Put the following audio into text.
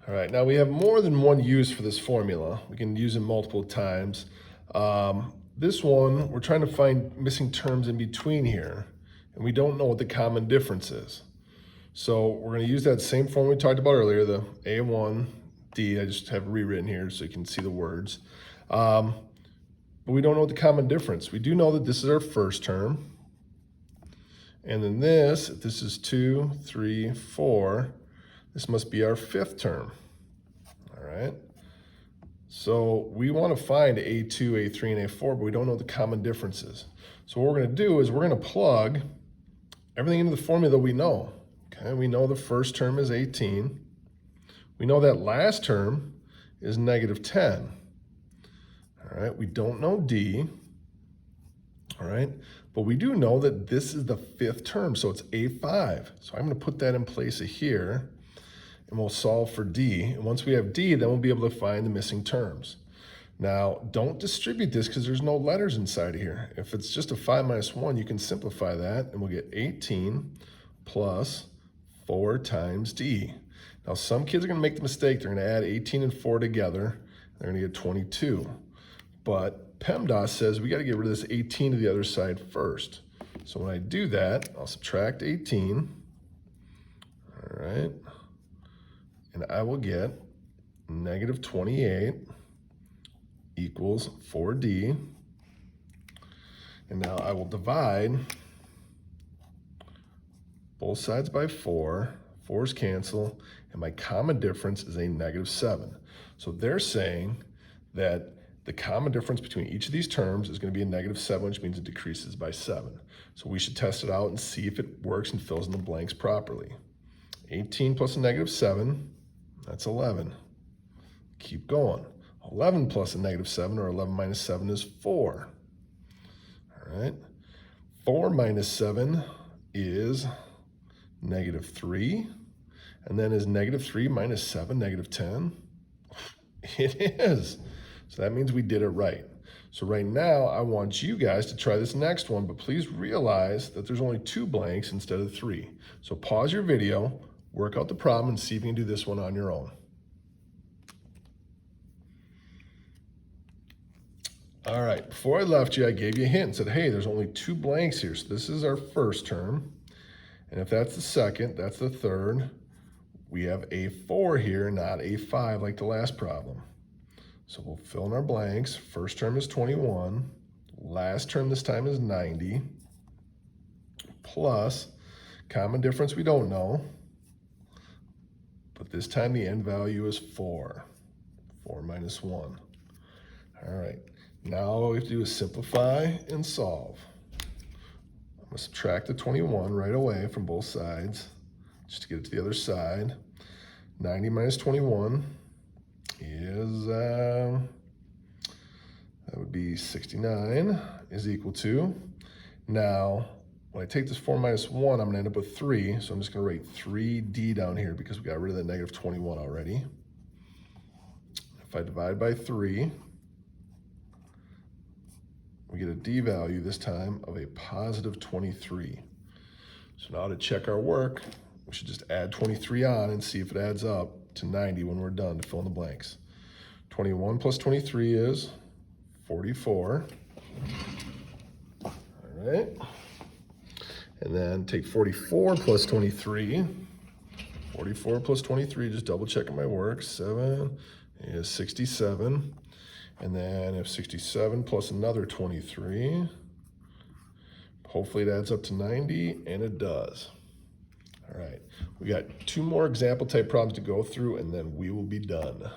All right, now we have more than one use for this formula. We can use it multiple times. This one, we're trying to find missing terms in between here, and we don't know what the common difference is. So we're going to use that same formula we talked about earlier, the A1D. I just have it rewritten here so you can see the words. But we don't know what the common difference. We do know that this is our first term. And then this, if this is 2, 3, 4, this must be our fifth term. All right. So we want to find A2, A3, and A4, but we don't know the common differences. So what we're going to do is we're going to plug everything into the formula that we know. Okay, we know the first term is 18. We know that last term is -10. All right, we don't know D. All right, but we do know that this is the fifth term, so it's A5. So I'm going to put that in place of here, and we'll solve for D. And once we have D, then we'll be able to find the missing terms. Now, don't distribute this because there's no letters inside of here. If it's just a 5 minus 1, you can simplify that, and we'll get 18 plus 4 times D. Now, some kids are going to make the mistake. They're going to add 18 and 4 together. They're going to get 22. But PEMDAS says we got to get rid of this 18 to the other side first. So when I do that, I'll subtract 18. All right. And I will get -28 equals 4D. And now I will divide both sides by 4. 4's cancel, and my common difference is a -7. So they're saying that the common difference between each of these terms is going to be a -7, which means it decreases by 7. So we should test it out and see if it works and fills in the blanks properly. 18 plus a -7, that's 11. Keep going. 11 plus a -7, or 11 minus 7, is 4. All right. 4 minus 7 is -3. And then is -3 minus 7 -10? It is. So that means we did it right. So right now, I want you guys to try this next one, but please realize that there's only 2 blanks instead of 3. So pause your video, work out the problem, and see if you can do this one on your own. All right, before I left you, I gave you a hint and said, hey, there's only 2 blanks here. So this is our first term. And if that's the second, that's the third. We have A4 here, not A5 like the last problem. So we'll fill in our blanks. First term is 21. Last term this time is 90. Plus, common difference we don't know. But this time the end value is 4. 4 minus 1. All right. Now all we have to do is simplify and solve. I'm going to subtract the 21 right away from both sides, just to get it to the other side. 90 minus 21 is, that would be 69, is equal to. Now, when I take this 4 minus 1, I'm going to end up with 3, so I'm just going to write 3D down here because we got rid of that -21 already. If I divide by 3, we get a D value this time of a +23. So now to check our work, we should just add 23 on and see if it adds up to 90 when we're done to fill in the blanks. 21 plus 23 is 44. All right. And then take 44 plus 23. 44 plus 23, just double checking my work. 7 is 67. And then if 67 plus another 23, hopefully it adds up to 90, and it does. All right, we got 2 more example type problems to go through, and then we will be done.